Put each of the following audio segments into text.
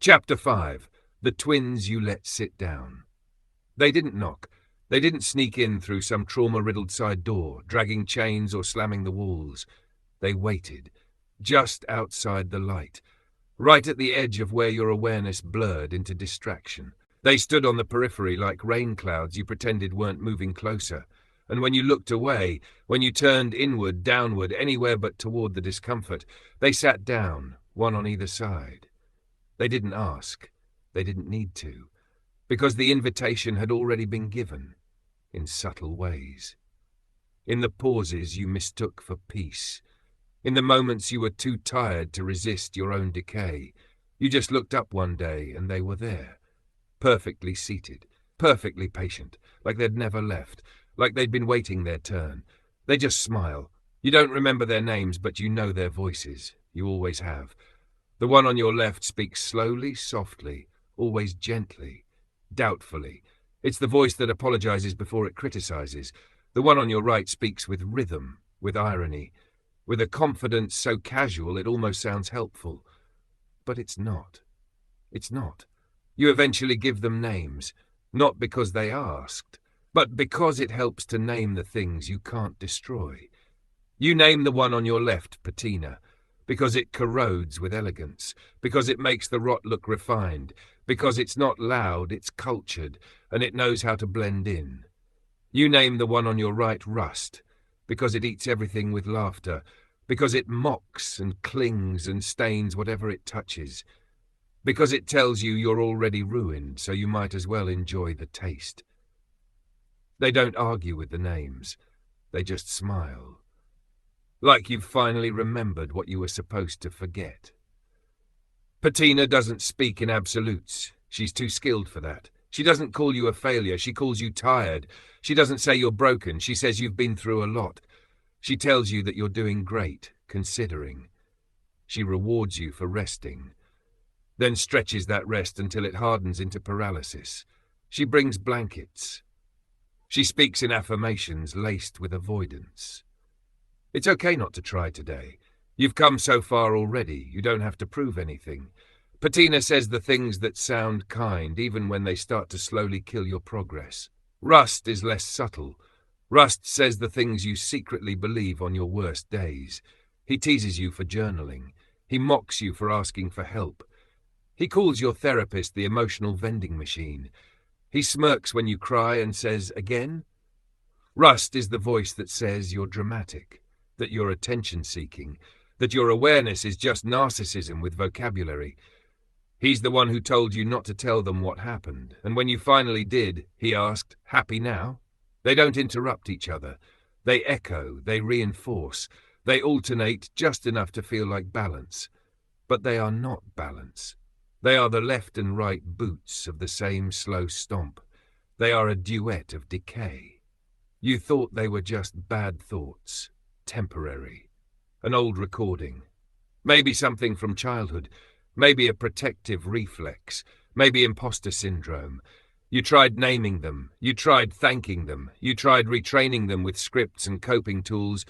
Chapter 5. The twins you let sit down. They didn't knock. They didn't sneak in through some trauma-riddled side door, dragging chains or slamming the walls. They waited, just outside the light, right at the edge of where your awareness blurred into distraction. They stood on the periphery like rain clouds you pretended weren't moving closer. And when you looked away, when you turned inward, downward, anywhere but toward the discomfort, they sat down, one on either side. They didn't ask. They didn't need to, because the invitation had already been given, in subtle ways. In the pauses you mistook for peace. In the moments you were too tired to resist your own decay. You just looked up one day and they were there, perfectly seated, perfectly patient, like they'd never left, like they'd been waiting their turn. They just smile. You don't remember their names, but you know their voices. You always have. The one on your left speaks slowly, softly, always gently, doubtfully. It's the voice that apologizes before it criticizes. The one on your right speaks with rhythm, with irony, with a confidence so casual it almost sounds helpful. But it's not. It's not. You eventually give them names, not because they asked, but because it helps to name the things you can't destroy. You name the one on your left patina, because it corrodes with elegance, because it makes the rot look refined, because it's not loud, it's cultured, and it knows how to blend in. You name the one on your right rust, because it eats everything with laughter, because it mocks and clings and stains whatever it touches, because it tells you you're already ruined, so you might as well enjoy the taste. They don't argue with the names, they just smile. Like you've finally remembered what you were supposed to forget. Patina doesn't speak in absolutes. She's too skilled for that. She doesn't call you a failure. She calls you tired. She doesn't say you're broken. She says you've been through a lot. She tells you that you're doing great, considering. She rewards you for resting, then stretches that rest until it hardens into paralysis. She brings blankets. She speaks in affirmations laced with avoidance. It's okay not to try today. You've come so far already, you don't have to prove anything. Patina says the things that sound kind, even when they start to slowly kill your progress. Rust is less subtle. Rust says the things you secretly believe on your worst days. He teases you for journaling. He mocks you for asking for help. He calls your therapist the emotional vending machine. He smirks when you cry and says, "Again?" Rust is the voice that says you're dramatic, that you're attention-seeking, that your awareness is just narcissism with vocabulary. He's the one who told you not to tell them what happened, and when you finally did, he asked, "Happy now?" They don't interrupt each other. They echo, they reinforce, they alternate just enough to feel like balance. But they are not balance. They are the left and right boots of the same slow stomp. They are a duet of decay. You thought they were just bad thoughts. Temporary. An old recording. Maybe something from childhood. Maybe a protective reflex. Maybe imposter syndrome. You tried naming them. You tried thanking them. You tried retraining them with scripts and coping tools.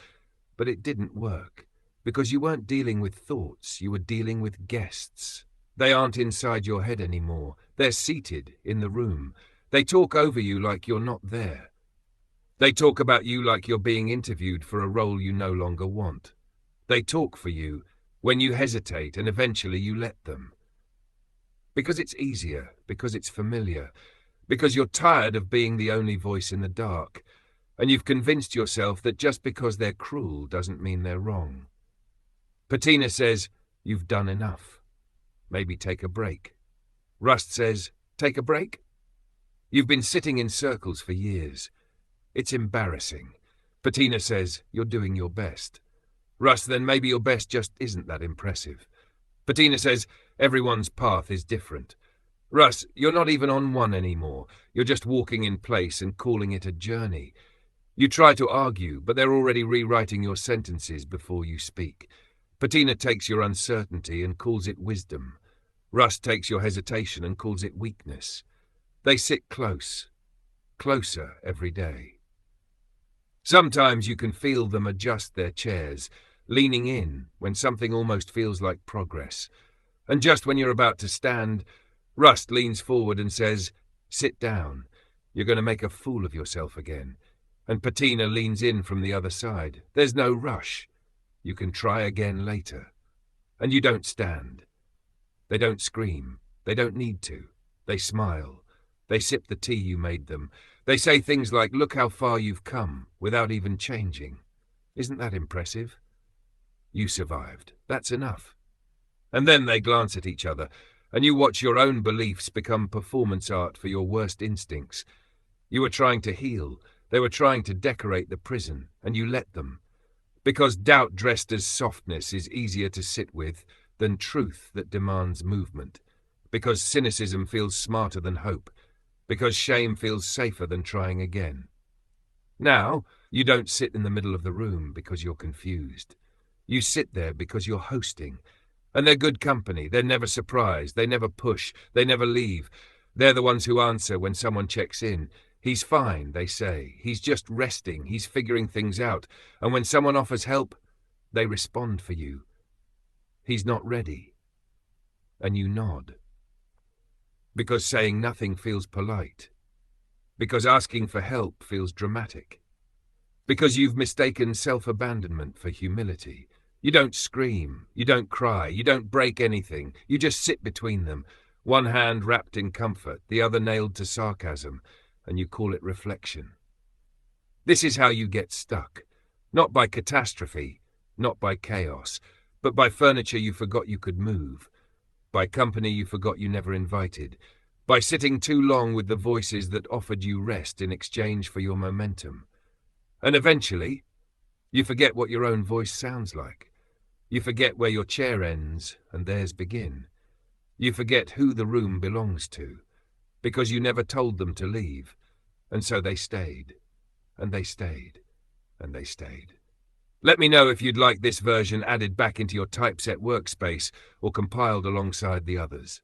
But it didn't work. Because you weren't dealing with thoughts. You were dealing with guests. They aren't inside your head anymore. They're seated in the room. They talk over you like you're not there. They talk about you like you're being interviewed for a role you no longer want. They talk for you when you hesitate, and eventually you let them. Because it's easier, because it's familiar, because you're tired of being the only voice in the dark, and you've convinced yourself that just because they're cruel doesn't mean they're wrong. Patina says, "You've done enough. Maybe take a break." Rust says, "Take a break?" You've been sitting in circles for years. It's embarrassing. Patina says, "You're doing your best." Rust, "Then maybe your best just isn't that impressive." Patina says, "Everyone's path is different." Rust, "You're not even on one anymore. You're just walking in place and calling it a journey." You try to argue, but they're already rewriting your sentences before you speak. Patina takes your uncertainty and calls it wisdom. Rust takes your hesitation and calls it weakness. They sit close, closer every day. Sometimes you can feel them adjust their chairs, leaning in when something almost feels like progress. And just when you're about to stand, Rust leans forward and says, "Sit down. You're going to make a fool of yourself again." And Patina leans in from the other side. There's no rush. You can try again later. And you don't stand. They don't scream. They don't need to. They smile. They sip the tea you made them. They say things like, "Look how far you've come," without even changing. Isn't that impressive? You survived. That's enough. And then they glance at each other, and you watch your own beliefs become performance art for your worst instincts. You were trying to heal. They were trying to decorate the prison, and you let them. Because doubt dressed as softness is easier to sit with than truth that demands movement. Because cynicism feels smarter than hope. Because shame feels safer than trying again. Now, you don't sit in the middle of the room because you're confused. You sit there because you're hosting. And they're good company. They're never surprised. They never push. They never leave. They're the ones who answer when someone checks in. "He's fine," they say. "He's just resting. He's figuring things out." And when someone offers help, they respond for you. "He's not ready." And you nod. Because saying nothing feels polite. Because asking for help feels dramatic. Because you've mistaken self-abandonment for humility. You don't scream, you don't cry, you don't break anything. You just sit between them, one hand wrapped in comfort, the other nailed to sarcasm, and you call it reflection. This is how you get stuck. Not by catastrophe, not by chaos, but by furniture you forgot you could move, by company you forgot you never invited, by sitting too long with the voices that offered you rest in exchange for your momentum. And eventually, you forget what your own voice sounds like. You forget where your chair ends and theirs begin. You forget who the room belongs to, because you never told them to leave, and so they stayed, and they stayed, and they stayed. Let me know if you'd like this version added back into your typeset workspace or compiled alongside the others.